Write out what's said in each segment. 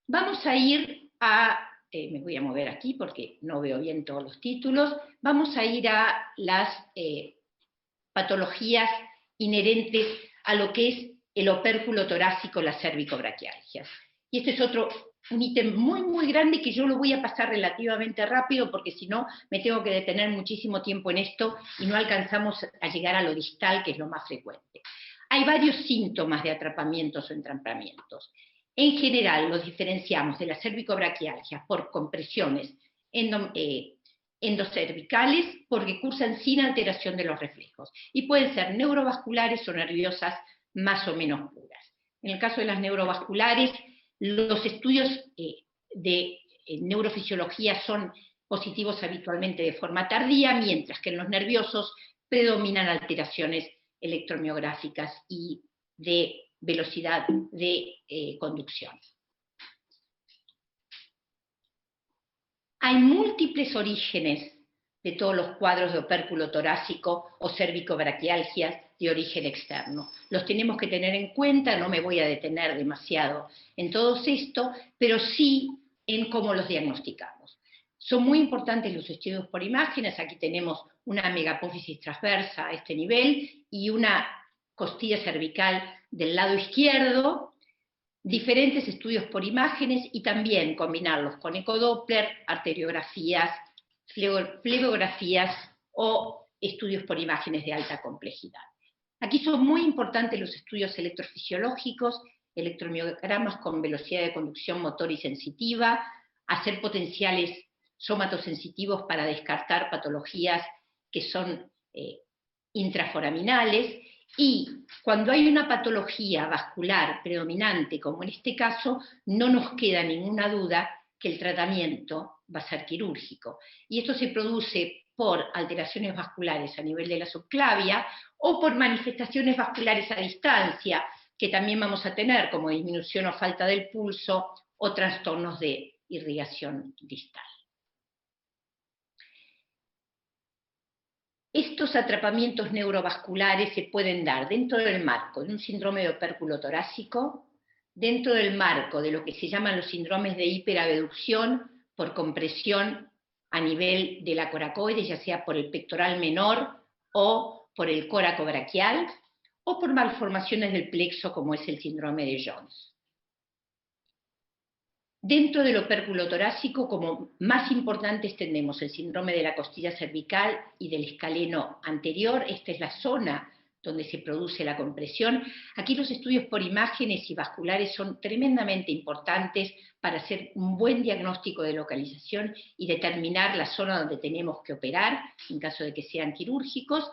Vamos a ir a, me voy a mover aquí porque no veo bien todos los títulos, vamos a ir a las patologías inherentes a lo que es el opérculo torácico, las cervicobraquialgias. Y este es un ítem muy grande que yo lo voy a pasar relativamente rápido porque si no me tengo que detener muchísimo tiempo en esto y no alcanzamos a llegar a lo distal, que es lo más frecuente. Hay varios síntomas de atrapamientos o entrampamientos. En general los diferenciamos de las cervicobraquialgias por compresiones endocervicales porque cursan sin alteración de los reflejos y pueden ser neurovasculares o nerviosas más o menos puras. En el caso de las neurovasculares, los estudios de neurofisiología son positivos habitualmente de forma tardía, mientras que en los nerviosos predominan alteraciones electromiográficas y de velocidad de conducción. Hay múltiples orígenes de todos los cuadros de opérculo torácico o cervicobraquialgias de origen externo. Los tenemos que tener en cuenta, no me voy a detener demasiado en todo esto, pero sí en cómo los diagnosticamos. Son muy importantes los estudios por imágenes, aquí tenemos una megapófisis transversa a este nivel y una costilla cervical del lado izquierdo, diferentes estudios por imágenes y también combinarlos con ecodoppler, arteriografías, flebografías o estudios por imágenes de alta complejidad. Aquí son muy importantes los estudios electrofisiológicos, electromiogramas con velocidad de conducción motor y sensitiva, hacer potenciales somatosensitivos para descartar patologías que son intraforaminales, y cuando hay una patología vascular predominante, como en este caso, no nos queda ninguna duda que el tratamiento va a ser quirúrgico. Y esto se produce por alteraciones vasculares a nivel de la subclavia o por manifestaciones vasculares a distancia, que también vamos a tener, como disminución o falta del pulso o trastornos de irrigación distal. Estos atrapamientos neurovasculares se pueden dar dentro del marco de un síndrome de opérculo torácico, dentro del marco de lo que se llaman los síndromes de hiperabducción por compresión a nivel de la coracoide, ya sea por el pectoral menor o por el córaco braquial, o por malformaciones del plexo como es el síndrome de Jones. Dentro del opérculo torácico, como más importantes tenemos el síndrome de la costilla cervical y del escaleno anterior, esta es la zona donde se produce la compresión. Aquí los estudios por imágenes y vasculares son tremendamente importantes para hacer un buen diagnóstico de localización y determinar la zona donde tenemos que operar, en caso de que sean quirúrgicos.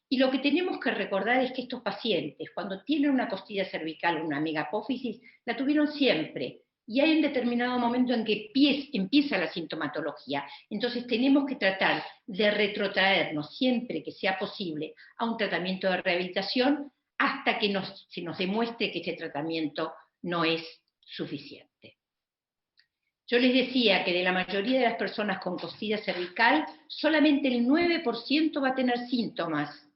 Y lo que tenemos que recordar es que estos pacientes, cuando tienen una costilla cervical o una megapófisis, la tuvieron siempre. Y hay un determinado momento en que empieza la sintomatología. Entonces tenemos que tratar de retrotraernos siempre que sea posible a un tratamiento de rehabilitación hasta que se nos demuestre que ese tratamiento no es suficiente. Yo les decía que de la mayoría de las personas con costilla cervical, solamente el 9% va a tener síntomas.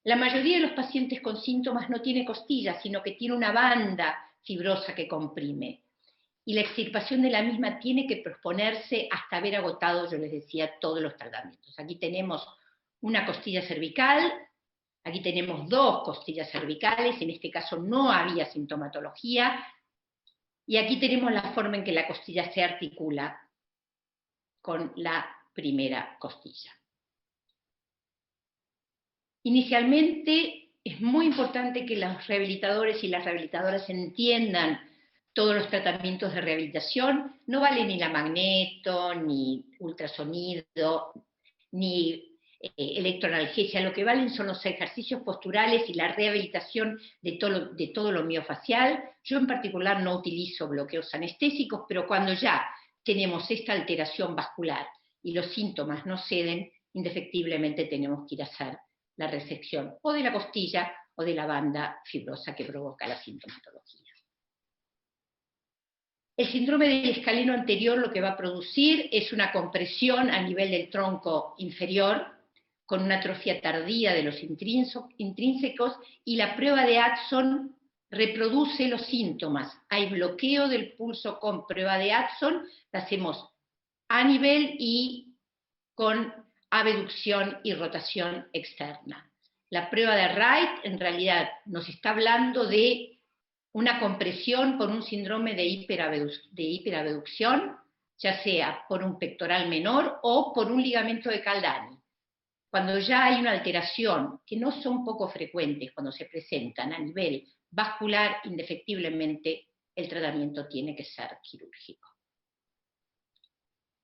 La mayoría de los pacientes con síntomas no tiene costilla, sino que tiene una banda fibrosa que comprime. Y la extirpación de la misma tiene que posponerse hasta haber agotado, yo les decía, todos los tratamientos. Aquí tenemos una costilla cervical, aquí tenemos dos costillas cervicales, en este caso no había sintomatología, y aquí tenemos la forma en que la costilla se articula con la primera costilla. Inicialmente es muy importante que los rehabilitadores y las rehabilitadoras entiendan todos los tratamientos de rehabilitación. No vale ni la magneto, ni ultrasonido, ni electroanalgesia. Lo que valen son los ejercicios posturales y la rehabilitación de todo lo miofacial. Yo en particular no utilizo bloqueos anestésicos, pero cuando ya tenemos esta alteración vascular y los síntomas no ceden, indefectiblemente tenemos que ir a hacer la resección o de la costilla o de la banda fibrosa que provoca la sintomatología. El síndrome del escaleno anterior lo que va a producir es una compresión a nivel del tronco inferior con una atrofia tardía de los intrínsecos y la prueba de Addison reproduce los síntomas. Hay bloqueo del pulso con prueba de Addison, la hacemos a nivel y con abducción y rotación externa. La prueba de Wright en realidad nos está hablando de una compresión por un síndrome de hiperabducción, ya sea por un pectoral menor o por un ligamento de Caldani. Cuando ya hay una alteración, que no son poco frecuentes cuando se presentan a nivel vascular, indefectiblemente el tratamiento tiene que ser quirúrgico.